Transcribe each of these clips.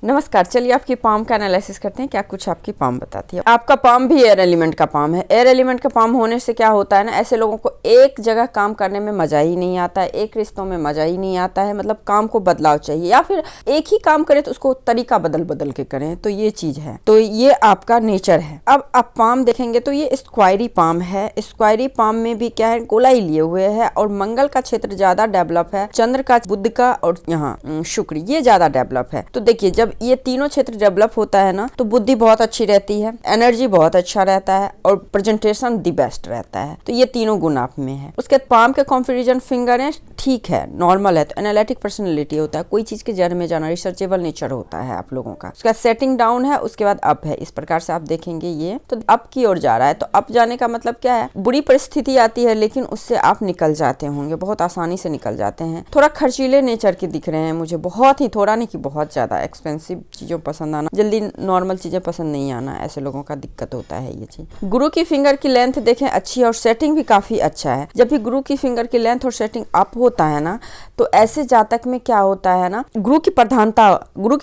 नमस्कार, चलिए आपकी पाम का एनालिसिस करते हैं। क्या कुछ आपकी पाम बताती है। आपका पाम भी एयर एलिमेंट का पाम है। एयर एलिमेंट का पाम होने से क्या होता है ना, ऐसे लोगों को एक जगह काम करने में मजा ही नहीं आता है, एक रिश्तों में मजा ही नहीं आता है। मतलब काम को बदलाव चाहिए, या फिर एक ही काम करें तो उसको तरीका बदल बदल के करें, तो ये चीज है। तो ये आपका नेचर है। अब आप पाम देखेंगे तो ये स्क्वायरी पाम है। स्क्वायरी पाम में भी क्या है, गोलाई लिए हुए है और मंगल का क्षेत्र ज्यादा डेवलप है, चंद्र का, बुध का और यहाँ शुक्र, ये ज्यादा डेवलप है। तो देखिए, जब ये तीनों क्षेत्र डेवलप होता है ना, तो बुद्धि बहुत अच्छी रहती है, एनर्जी बहुत अच्छा रहता है और प्रेजेंटेशन दी बेस्ट रहता है। तो ये तीनों गुण आप में है। उसके बाद पाम के कॉन्फिगरेशन फिंगर है, ठीक है, नॉर्मल है। तो एनालिटिक पर्सनैलिटी होता है, कोई चीज के जड़ में जाना, रिसर्चेबल नेचर होता है आप लोगों का। उसके बाद सेटिंग डाउन है, उसके बाद अप है। इस प्रकार से आप देखेंगे ये तो अप की ओर जा रहा है। तो अप जाने का मतलब क्या है, बुरी परिस्थिति आती है लेकिन उससे आप निकल जाते होंगे, बहुत आसानी से निकल जाते हैं। थोड़ा खर्चीले नेचर के दिख रहे हैं मुझे, बहुत ही, थोड़ा नहीं कि बहुत ज्यादा एक्सपेंसिव चीजों पसंद आना, जल्दी नॉर्मल चीजें पसंद नहीं आना, ऐसे लोगों का दिक्कत होता है ये चीज। गुरु की फिंगर की लेंथ देखें अच्छी है और सेटिंग भी काफी अच्छा है। जब भी गुरु की फिंगर की लेंथ और सेटिंग अप होता है ना, तो ऐसे जातक में क्या होता है ना, गुरु की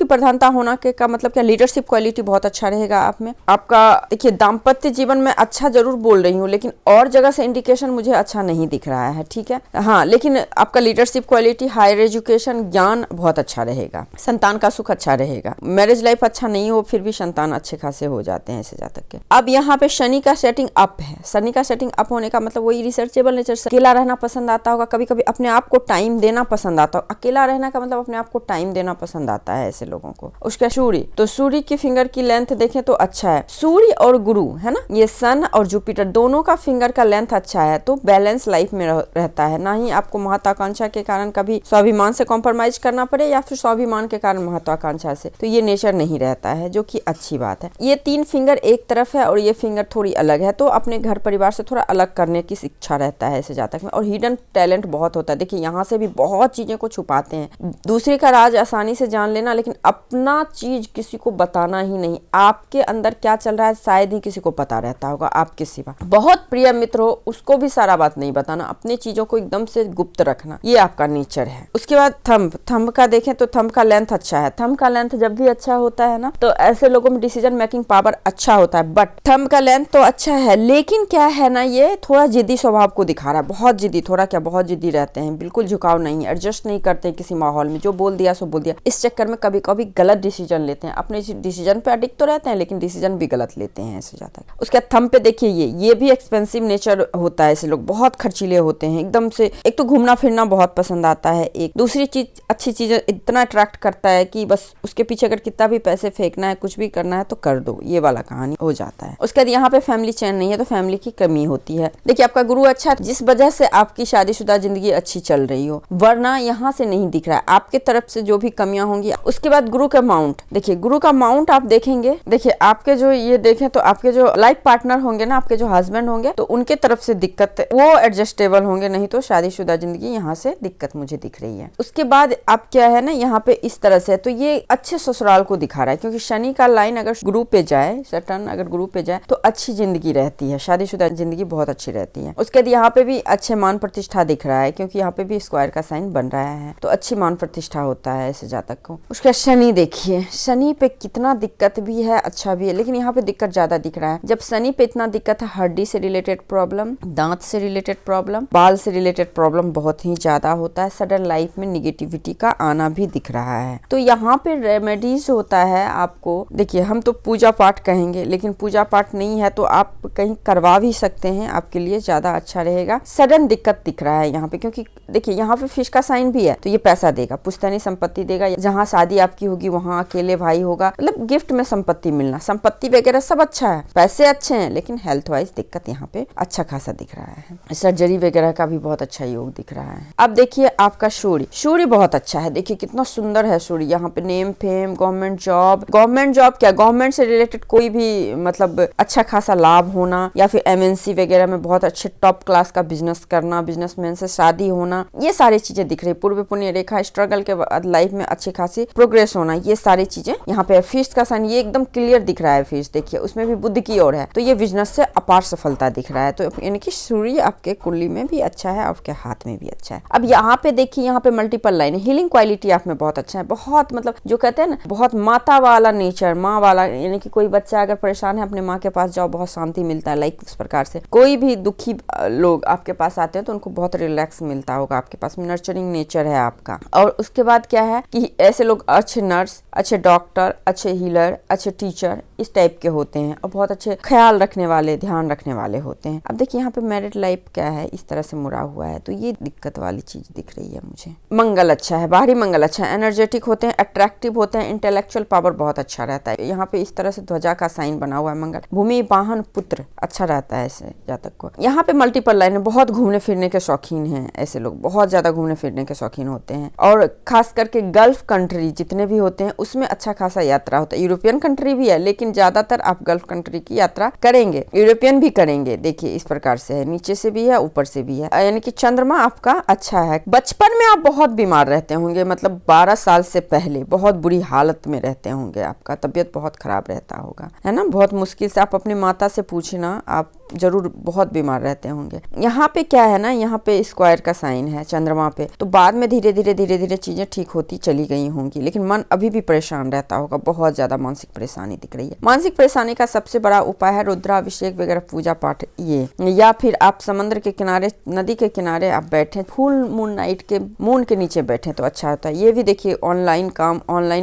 प्रधानता होना के का मतलब क्या, लीडरशिप क्वालिटी बहुत अच्छा रहेगा आप में। आपका देखिए, दाम्पत्य जीवन में अच्छा जरूर बोल रही हूँ, लेकिन और जगह से इंडिकेशन मुझे अच्छा नहीं दिख रहा है, ठीक है। हाँ, लेकिन आपका लीडरशिप क्वालिटी, हायर एजुकेशन, ज्ञान बहुत अच्छा रहेगा, संतान का सुख अच्छा रहेगा। मैरिज लाइफ अच्छा नहीं हो फिर भी संतान अच्छे खासे हो जाते हैं ऐसे जातक के। अब यहाँ पे शनि का सेटिंग अप है। शनि का सेटिंग अप होने का मतलब वही रिसर्चेबल नेचर, अकेला रहना पसंद आता होगा, कभी कभी अपने आप को टाइम देना पसंद आता होगा। अकेला रहना का मतलब अपने आप को टाइम देना पसंद आता है ऐसे लोगों को। उसका सूर्य, तो सूर्य की फिंगर की लेंथ देखें तो अच्छा है। सूर्य और गुरु है ना, ये सन और जुपिटर दोनों का फिंगर का लेंथ अच्छा है, तो बैलेंस लाइफ में रहता है। ना ही आपको महत्वाकांक्षा के कारण कभी स्वाभिमान से कॉम्प्रोमाइज करना पड़े, या फिर स्वाभिमान के कारण महत्वाकांक्षा से, तो ये नेचर नहीं रहता है, जो कि अच्छी बात है। ये तीन फिंगर एक तरफ है और ये फिंगर थोड़ी अलग है, तो अपने घर परिवार से थोड़ा अलग करने की इच्छा रहता है ऐसे जातक में। और हिडन टैलेंट बहुत होता है। देखिए, यहाँ से भी बहुत चीजें को छुपाते हैं। दूसरे का राज आसानी से जान लेना, लेकिन अपना चीज किसी को बताना ही नहीं। आपके अंदर क्या चल रहा है शायद ही किसी को पता रहता होगा आपके सिवा। बहुत प्रिय मित्र हो, उसको भी सारा बात नहीं बताना, अपनी चीजों को एकदम से गुप्त रखना, ये आपका नेचर है। उसके बाद थंब का देखें तो थंब का लेंथ अच्छा है। थंब का लेंथ जब भी अच्छा होता है ना, तो ऐसे लोगों में डिसीजन मेकिंग पावर अच्छा होता है। बट थंब का लेंथ तो अच्छा है, लेकिन क्या है ना, ये थोड़ा जिद्दी स्वभाव को दिखा रहा है। बहुत जिद्दी, थोड़ा क्या, बहुत जिद्दी रहते हैं, बिल्कुल झुकाव नहीं, एडजस्ट नहीं करते किसी माहौल में, जो बोल दिया सो बोल दिया। इस चक्कर में कभी कभी गलत डिसीजन लेते हैं। अपने डिसीजन पे अडिक्ट तो रहते हैं, लेकिन डिसीजन भी गलत लेते हैं ऐसे जाता है। उसके बाद थंब पे देखिए, ये भी एक्सपेंसिव नेचर होता है। ऐसे लोग बहुत खर्चीले होते हैं एकदम से। एक तो घूमना फिरना बहुत पसंद आता है, एक दूसरी चीज, अच्छी चीज इतना अट्रैक्ट करता है कि बस उसके पीछे अगर कितना भी पैसे फेंकना है, कुछ भी करना है तो कर दो, ये वाला कहानी हो जाता है। उसके बाद यहाँ पे फैमिली चैन नहीं है, तो फैमिली की कमी होती है। देखिए, आपका गुरु अच्छा है, जिस वजह से आपकी शादीशुदा जिंदगी अच्छी चल रही हो, वरना यहाँ से नहीं दिख रहा है। आपके तरफ से जो भी कमियां होंगी। उसके बाद गुरु का माउंट, देखिए गुरु का माउंट आप देखेंगे, देखिए आपके जो ये देखें तो आपके जो लाइफ पार्टनर होंगे ना, आपके जो हस्बैंड होंगे, तो उनके तरफ से दिक्कत, वो एडजस्टेबल होंगे, नहीं तो शादीशुदा जिंदगी यहाँ से दिक्कत मुझे दिख रही है। उसके बाद आप क्या है ना, यहाँ पे इस तरह से, तो ये अच्छे ससुराल को दिखा रहा है, क्योंकि शनि का लाइन अगर गुरु पे जाए, सटर्न अगर गुरु पे जाए, तो अच्छी जिंदगी रहती है, शादीशुदा जिंदगी बहुत अच्छी रहती है। उसके बाद यहाँ पे भी अच्छे मान प्रतिष्ठा दिख रहा है, क्योंकि यहाँ पे भी स्क्वायर का साइन बन रहा है, तो अच्छी मान प्रतिष्ठा होता है ऐसे जातक को। उसका शनि देखिए, शनि पे कितना दिक्कत भी है, अच्छा भी है, लेकिन यहाँ पे दिक्कत ज्यादा दिख रहा है। जब शनि पे इतना दिक्कत है, हड्डी से रिलेटेड प्रॉब्लम, दांत से रिलेटेड प्रॉब्लम, बाल से रिलेटेड प्रॉब्लम बहुत ही ज्यादा होता है। सडन लाइफ में निगेटिविटी का आना भी दिख रहा है। तो यहाँ पे रेमेडीज होता है आपको। देखिए, हम तो पूजा पाठ कहेंगे, लेकिन पूजा पाठ नहीं है तो आप कहीं करवा भी सकते हैं, आपके लिए ज्यादा अच्छा रहेगा। सडन दिक्कत दिख रहा है यहाँ पे, क्योंकि देखिए यहाँ पे फिश का साइन भी है, तो ये पैसा देगा, पुश्तैनी संपत्ति देगा। जहाँ शादी आपकी होगी वहाँ अकेले भाई होगा, मतलब गिफ्ट में संपत्ति मिलना, संपत्ति वगैरह सब अच्छा है, पैसे अच्छे हैं, लेकिन हेल्थ वाइज दिक्कत यहाँ पे अच्छा खासा दिख रहा है। सर्जरी वगैरह का भी बहुत अच्छा योग दिख रहा है। अब देखिए आपका सूर्य बहुत अच्छा है। देखिए कितना सुंदर है सूर्य। यहाँ पे नेम फेम, गवर्नमेंट जॉब क्या, गवर्नमेंट से रिलेटेड कोई भी मतलब अच्छा खासा लाभ होना, या फिर एमएनसी वगैरह में बहुत अच्छे टॉप क्लास का बिजनेस करना, बिजनेसमैन से शादी होना, ये सारी चीजें दिख रही। पूर्व पुण्य रेखा, स्ट्रगल के बाद लाइफ में अच्छी खासी प्रोग्रेस होना, ये सारी चीजें यहाँ पे। फिश का साइन ये एकदम क्लियर दिख रहा है। फिश देखिए उसमें भी बुध की ओर है, तो ये बिजनेस से अपार सफलता दिख रहा है। तो यानी कि सूर्य आपके कुंडली में भी अच्छा है, आपके हाथ में भी अच्छा है। अब यहाँ पे देखिए, यहाँ पे मल्टीपल लाइन, हीलिंग क्वालिटी आप में बहुत अच्छा है। बहुत मतलब जो कहते कहते हैं ना बहुत माता वाला नेचर, माँ वाला, यानी कि कोई बच्चा अगर परेशान है अपने माँ के पास जाओ, बहुत शांति मिलता है। लाइक इस प्रकार से कोई भी दुखी लोग आपके पास आते हैं तो उनको बहुत रिलैक्स मिलता होगा, आपके पास नर्चरिंग नेचर है आपका। और उसके बाद क्या है कि ऐसे लोग अच्छे नर्स, अच्छे डॉक्टर, अच्छे हीलर, अच्छे टीचर इस टाइप के होते हैं और बहुत अच्छे ख्याल रखने वाले, ध्यान रखने वाले होते हैं। अब देखिए यहाँ पे मैरिड लाइफ क्या है, इस तरह से मुड़ा हुआ है, तो ये दिक्कत वाली चीज दिख रही है मुझे। मंगल अच्छा है, बाहरी मंगल अच्छा है, एनर्जेटिक होते हैं, अट्रैक्टिव होते हैं, इंटेलेक्चुअल पावर बहुत अच्छा रहता है। यहाँ पे इस तरह से ध्वजा का साइन बना हुआ है मंगल, भूमि वाहन पुत्र अच्छा रहता है ऐसे जातक को। यहाँ पे मल्टीपल लाइन है, बहुत घूमने फिरने के शौकीन हैं ऐसे लोग, बहुत ज्यादा घूमने फिरने के शौकीन होते हैं। और खास करके गल्फ कंट्री जितने भी होते हैं उसमें अच्छा खासा यात्रा होता है। यूरोपियन कंट्री भी है लेकिन ज्यादातर आप गल्फ कंट्री की यात्रा करेंगे, यूरोपियन भी करेंगे। देखिए इस प्रकार से है, नीचे से भी है ऊपर से भी है, यानी कि चंद्रमा आपका अच्छा है। बचपन में आप बहुत बीमार रहते होंगे, मतलब 12 साल से पहले बहुत बुरी हालत में रहते होंगे, आपका तबीयत बहुत खराब रहता होगा, है ना। बहुत मुश्किल से आप अपनी माता से पूछना, आप जरूर बहुत बीमार रहते होंगे। यहाँ पे क्या है ना, यहाँ पे स्क्वायर का साइन है चंद्रमा पे, तो बाद में धीरे धीरे चीजें ठीक होती चली गई होंगी, लेकिन मन अभी भी परेशान रहता होगा, बहुत ज्यादा मानसिक परेशानी दिख रही है। मानसिक परेशानी का सबसे बड़ा उपाय है रुद्राभिषेक वगैरह पूजा पाठ, ये या फिर आप समुद्र के किनारे, नदी के किनारे आप बैठे, फुल मून नाइट के मून के नीचे बैठे तो अच्छा होता है। ये भी देखिए ऑनलाइन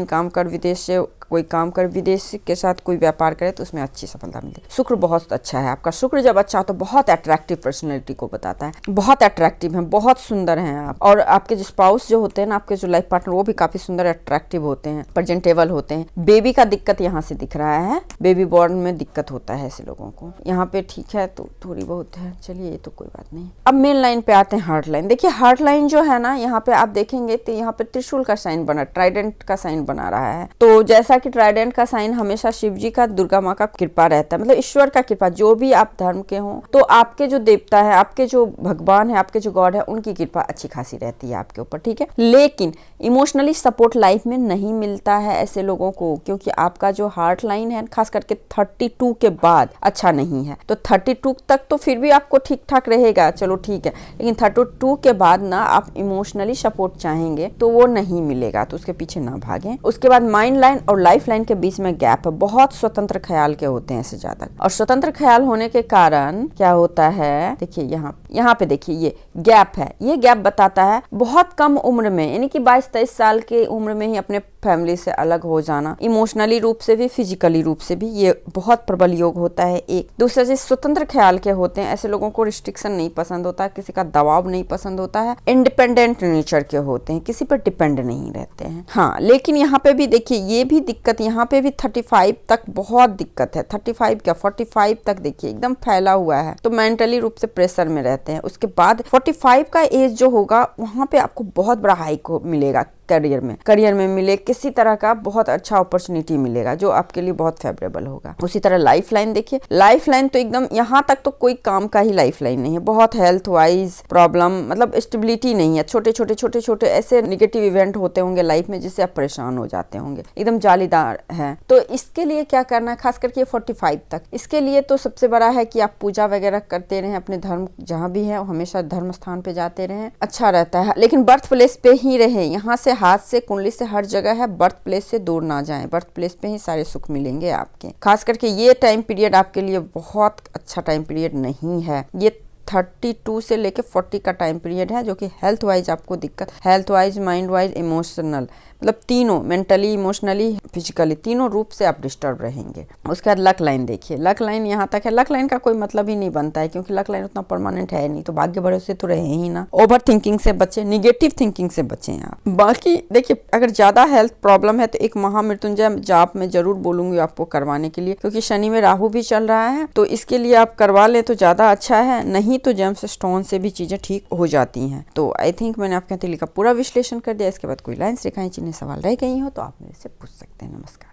काम कर, विदेश से कोई काम कर, विदेश के साथ कोई व्यापार करे तो उसमें अच्छी सफलता मिलती है। शुक्र बहुत अच्छा है आपका, शुक्र जब अच्छा हो तो बहुत अट्रैक्टिव पर्सनैलिटी को बताता है, बहुत अट्रैक्टिव हैं, बहुत सुंदर हैं आप। और आपके जो स्पाउस जो होते हैं ना, आपके जो लाइफ पार्टनर, वो भी काफी सुंदर अट्रैक्टिव होते हैं, प्रेजेंटेबल होते हैं। बेबी का दिक्कत यहाँ से दिख रहा है, बेबी बॉर्न में दिक्कत होता है ऐसे लोगों को। यहाँ पे ठीक है तो थोड़ी बहुत है, चलिए ये तो कोई बात नहीं। अब मेन लाइन पे आते हैं, हार्ट लाइन। देखिए हार्ट लाइन जो है ना, यहाँ पे आप देखेंगे तो यहाँ पे त्रिशूल का साइन बना, ट्राइडेंट का साइन बना रहा है। तो जैसा कि ट्राइडेंट का साइन हमेशा शिव जी का, दुर्गा माँ का कृपा रहता है, मतलब ईश्वर का कृपा, जो भी आप धर्म के हो तो आपके जो देवता है, आपके जो भगवान है, आपके जो गॉड है, उनकी कृपा अच्छी खासी रहती है आपके ऊपर, ठीक है। लेकिन इमोशनली सपोर्ट लाइफ में नहीं मिलता है ऐसे लोगों को, क्योंकि आपका जो हार्ट लाइन है खास करके 32 के बाद अच्छा नहीं है। तो 32 तक तो फिर भी आपको ठीक ठाक रहेगा, चलो ठीक है, लेकिन 32 के बाद ना आप इमोशनली सपोर्ट चाहेंगे तो वो नहीं मिलेगा, तो उसके पीछे ना भागें। उसके बाद माइंड लाइन और लाइफ लाइन के बीच में गैप है, बहुत स्वतंत्र ख्याल के होते हैं ऐसे जातक, और स्वतंत्र ख्याल होने के कारण क्या होता है, देखिए यहाँ पे देखिए ये गैप है, ये गैप बताता है बहुत कम उम्र में, यानी कि 22-23 साल के उम्र में ही अपने फैमिली से अलग हो जाना, इमोशनली रूप से भी फिजिकली रूप से भी, ये बहुत प्रबल योग होता है। एक दूसरे से स्वतंत्र ख्याल के होते हैं, ऐसे लोगों को रिस्ट्रिक्शन नहीं पसंद होता, किसी का दबाव नहीं पसंद होता है, इंडिपेंडेंट नेचर के होते हैं, किसी पर डिपेंड नहीं रहते हैं। हाँ, लेकिन यहाँ पे भी देखिए ये भी दिक्कत, यहाँ पे भी 35 तक बहुत दिक्कत है, 35 क्या 45 तक देखिए एकदम फैला हुआ है, तो मेंटली रूप से प्रेशर में रहते हैं। उसके बाद 45 का एज जो होगा वहां पे आपको बहुत बड़ा हाइक मिलेगा, करियर में मिले, किसी तरह का बहुत अच्छा अपॉर्चुनिटी मिलेगा जो आपके लिए बहुत फेवरेबल होगा। उसी तरह लाइफ लाइन देखिए, लाइफ लाइन तो एकदम यहाँ तक तो कोई काम का ही लाइफ लाइन नहीं है, बहुत हेल्थ वाइज प्रॉब्लम, मतलब स्टेबिलिटी नहीं है, छोटे ऐसे निगेटिव इवेंट होते होंगे लाइफ में जिससे आप परेशान हो जाते होंगे, एकदम जालीदार है। तो इसके लिए क्या करना है, खास करके 45 तक, इसके लिए तो सबसे बड़ा है कि आप पूजा वगैरह करते रहें, अपने धर्म जहाँ भी है हमेशा धर्म स्थान पे जाते रहें, अच्छा रहता है। लेकिन बर्थ प्लेस पे ही रहे, यहाँ से हाथ से कुंडली से हर जगह है, बर्थ प्लेस से दूर ना जाएं, बर्थ प्लेस पे ही सारे सुख मिलेंगे आपके। खास करके ये टाइम पीरियड आपके लिए बहुत अच्छा टाइम पीरियड नहीं है, ये 32 से लेके 40 का टाइम पीरियड है, जो कि हेल्थ वाइज आपको दिक्कत, health wise, mind wise, emotional, मतलब तीनों, मेंटली, इमोशनली, फिजिकली, तीनों रूप से आप डिस्टर्ब रहेंगे। उसके बाद लक लाइन देखिए, लक लाइन यहाँ तक है, लक लाइन का कोई मतलब ही नहीं बनता है, क्योंकि लक लाइन उतना परमानेंट है नहीं, तो भाग्य भरोसे तो रहे ही ना। ओवर थिंकिंग से बचें, निगेटिव थिंकिंग से बचें आप। बाकी देखिए अगर ज्यादा हेल्थ प्रॉब्लम है तो एक महामृत्युंजय जाप में जरूर बोलूंगी आपको करवाने के लिए, क्योंकि शनि में राहु भी चल रहा है, तो इसके लिए आप करवा लें तो ज्यादा अच्छा है, नहीं तो जेम्स स्टोन से भी चीजें ठीक हो जाती हैं। तो आई थिंक मैंने आपके तिली का पूरा विश्लेषण कर दिया। इसके बाद कोई लाइन्स, रेखाएं, चिन्ह, सवाल रह गई हो तो आप मेरे से पूछ सकते हैं। नमस्कार।